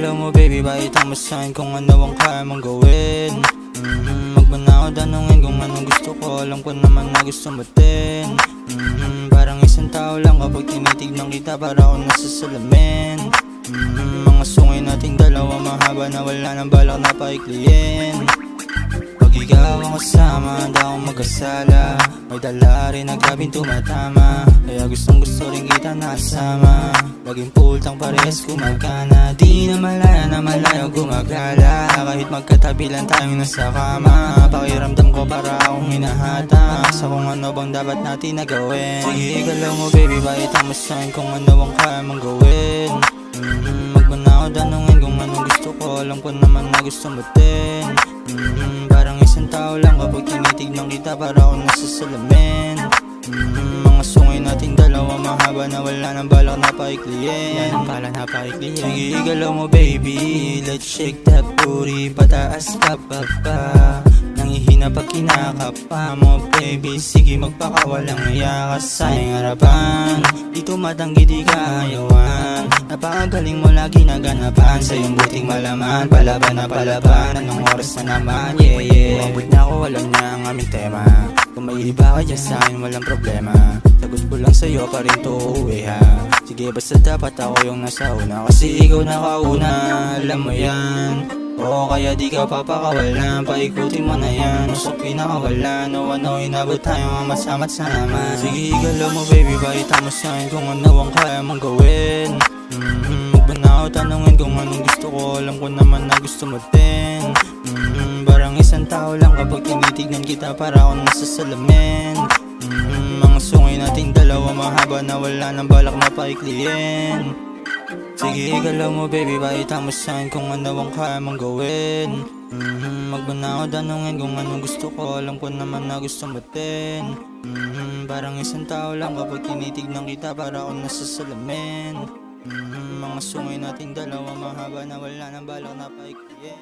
galaw mo baby, pakita mo sa'kin kung ano ang kaya mong gawin. Wag mo na ako tanungin kung anong gusto ko, alam ko naman na gusto mo din. Parang isang tao lang kapag tinitignan kita, para ako nasa salamin. Mga sungay nating dalawa mahaba na wala nang balak na paikliin. Pag ikaw ang kasama, hindi ako mag-asala. May dala rin na grabing tumatama, kaya gustong gusto rin kita nakasama. Laging pultang parehas kumagana, di na malayo gumagala. Kahit magkatabi lang tayong nasa kama, pakiramdam ko para akong hinahata sa kung ano bang dapat natin na gawin. Sige galaw mo baby, pakita mo sa'kin kung ano ang kaya mong gawin. Wag mo na ako tanungin kung anong gusto ko, alam ko naman na gusto mo din. Parang isang tao lang kapag tinitignan kita, para ako nasa salamin. Mga sungay nating dalawa mahaba na wala nang balak na paikliin. Sige galaw mo baby, let's shake that booty, pataas pa baba. Nangihina pag kinakapa mo baby, sige magpakawalang iya ka sa iyong harapan. Di tumatanggi di kaayawan, napakagaling mo lagi naganapan. Sa iyong buting malaman, palaban na palaban. Anong oras na naman, yeah yeah. Umabot na ako, alam na ang aming tema. Kung may iba ka dyan sa'kin, walang problema. Sagot ko lang sa'yo pa rin to uuwi ha. Sige basta dapat ako yung nasa una, kasi ikaw nakauna, alam mo yan. Oo kaya di ka papakawalan, paikutin mo na yan. Sa pinakawalan, o ano inabot tayo masama't sama. Sige galaw mo baby, pakita mo sa'kin kung ano ang kaya mong gawin. Wag mo na ako tanungin kung anong gusto ko, alam ko naman na gusto mo din. Parang isang tao lang kapag tinitignan kita, para ako nasa salamin. Mga sungay nating dalawa mahaba na wala nang balak na paikliin. Sige galaw mo baby, pakita mo sa'kin kung ano ang kaya mong gawin. Wag mo na ako tanungin kung anong gusto ko, alam ko naman na gusto mo din. Parang isang tao lang kapag tinitignan kita, para ako nasa salamin. Mga sungay nating dalawa mahaba na wala nang balak na paikliin.